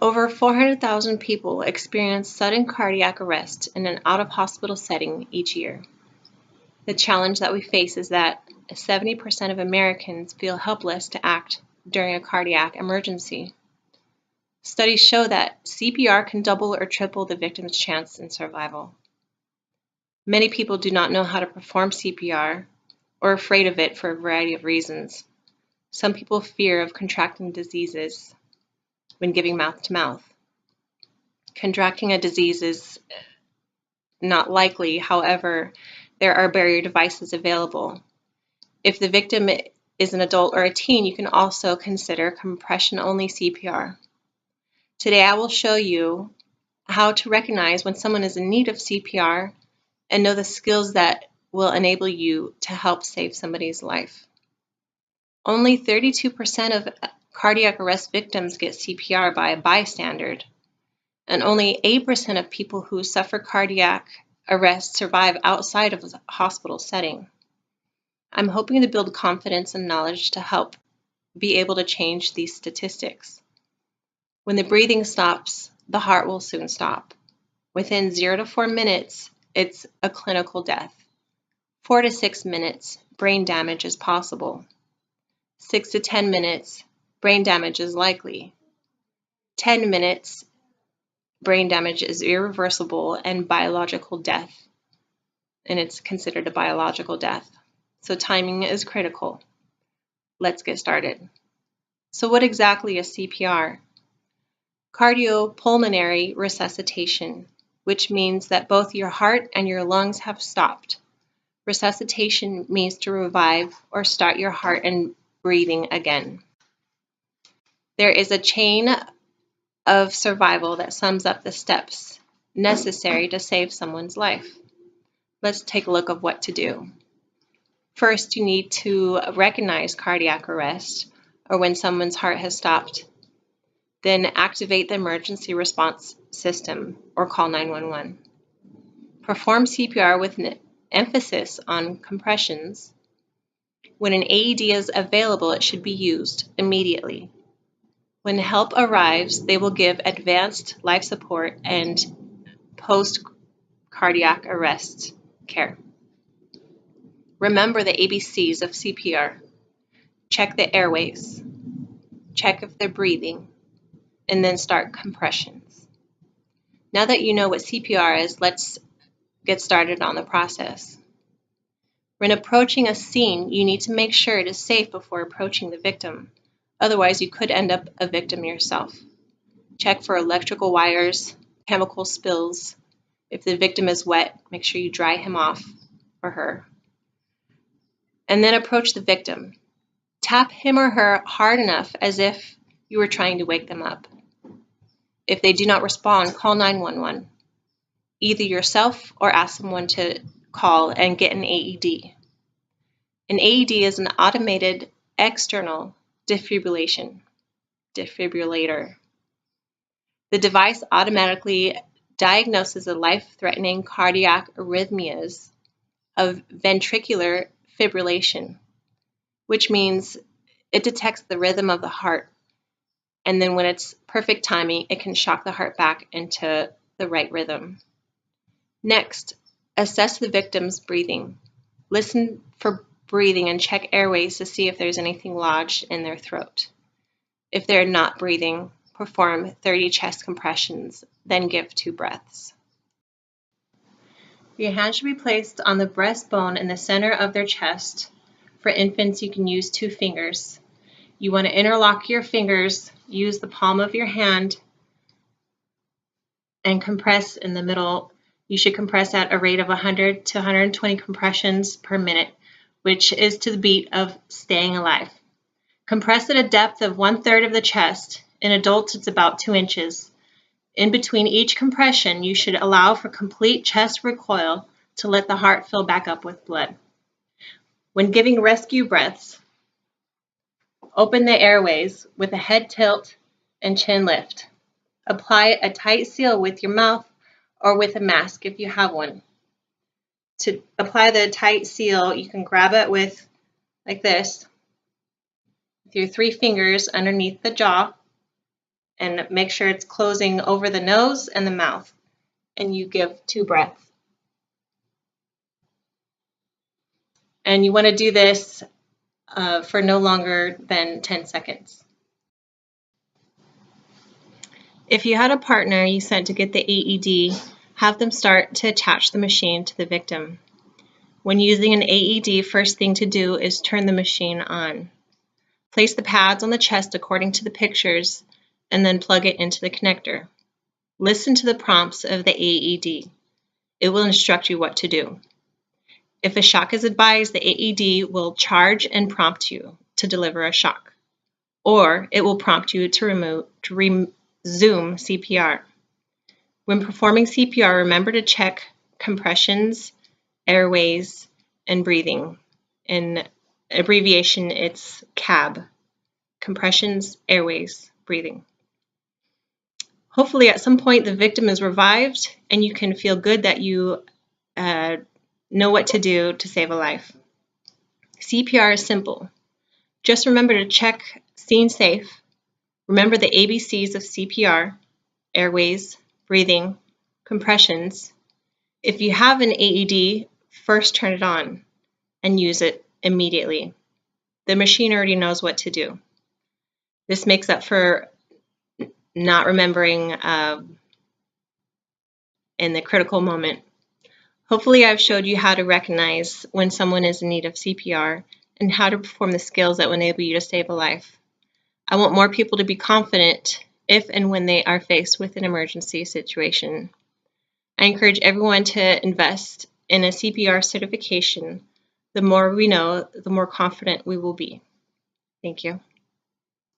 Over 400,000 people experience sudden cardiac arrest in an out-of-hospital setting each year. The challenge that we face is that 70% of Americans feel helpless to act during a cardiac emergency. Studies show that CPR can double or triple the victim's chance in survival. Many people do not know how to perform CPR or are afraid of it for a variety of reasons. Some people fear of contracting diseases when giving mouth to mouth. Contracting a disease is not likely, however, there are barrier devices available. If the victim is an adult or a teen, you can also consider compression-only CPR. Today I will show you how to recognize when someone is in need of CPR and know the skills that will enable you to help save somebody's life. Only 32% of cardiac arrest victims get CPR by a bystander, and only 8% of people who suffer cardiac arrest survive outside of a hospital setting. I'm hoping to build confidence and knowledge to help be able to change these statistics. When the breathing stops, the heart will soon stop. Within 0 to 4 minutes, it's a clinical death. 4 to 6 minutes, brain damage is possible. 6 to 10 minutes, brain damage is likely. 10 minutes, brain damage is irreversible and biological death, and it's considered a biological death. So timing is critical. Let's get started. So what exactly is CPR? Cardiopulmonary resuscitation, which means that both your heart and your lungs have stopped. Resuscitation means to revive or start your heart and breathing again. There is a chain of survival that sums up the steps necessary to save someone's life. Let's take a look at what to do. First, you need to recognize cardiac arrest or when someone's heart has stopped. Then activate the emergency response system or call 911. Perform CPR with an emphasis on compressions. When an AED is available, it should be used immediately. When help arrives, they will give advanced life support and post-cardiac arrest care. Remember the ABCs of CPR. Check the airways. Check if they're breathing, and then start compressions. Now that you know what CPR is, let's get started on the process. When approaching a scene, you need to make sure it is safe before approaching the victim. Otherwise, you could end up a victim yourself. Check for electrical wires, chemical spills. If the victim is wet, make sure you dry him off or her. And then approach the victim. Tap him or her hard enough as if you were trying to wake them up. If they do not respond, call 911. Either yourself or ask someone to call and get an AED. An AED is an automated external defibrillator. The device automatically diagnoses the life-threatening cardiac arrhythmias of ventricular fibrillation, which means it detects the rhythm of the heart, and then when it's perfect timing, it can shock the heart back into the right rhythm. Next, assess the victim's breathing. Listen for breathing and check airways to see if there's anything lodged in their throat. If they're not breathing, perform 30 chest compressions, then give 2 breaths. Your hand should be placed on the breastbone in the center of their chest. For infants, you can use 2 fingers. You want to interlock your fingers, use the palm of your hand, and compress in the middle. You should compress at a rate of 100 to 120 compressions per minute, which is to the beat of Staying Alive. Compress at a depth of 1/3 of the chest. In adults, it's about 2 inches. In between each compression, you should allow for complete chest recoil to let the heart fill back up with blood. When giving rescue breaths, open the airways with a head tilt and chin lift. Apply a tight seal with your mouth or with a mask if you have one. To apply the tight seal, you can grab it with, like this, with your 3 fingers underneath the jaw and make sure it's closing over the nose and the mouth. And you give 2 breaths. And you want to do this for no longer than 10 seconds. If you had a partner you sent to get the AED, have them start to attach the machine to the victim. When using an AED, first thing to do is turn the machine on. Place the pads on the chest according to the pictures and then plug it into the connector. Listen to the prompts of the AED. It will instruct you what to do. If a shock is advised, the AED will charge and prompt you to deliver a shock, or it will prompt you to resume CPR. When performing CPR, remember to check compressions, airways, and breathing. In abbreviation, it's CAB, compressions, airways, breathing. Hopefully at some point the victim is revived and you can feel good that you know what to do to save a life. CPR is simple. Just remember to check scene safe. Remember the ABCs of CPR, airways, breathing, compressions. If you have an AED, first turn it on and use it immediately. The machine already knows what to do. This makes up for not remembering in the critical moment. Hopefully I've showed you how to recognize when someone is in need of CPR and how to perform the skills that will enable you to save a life. I want more people to be confident if and when they are faced with an emergency situation. I encourage everyone to invest in a CPR certification. The more we know, the more confident we will be. Thank you.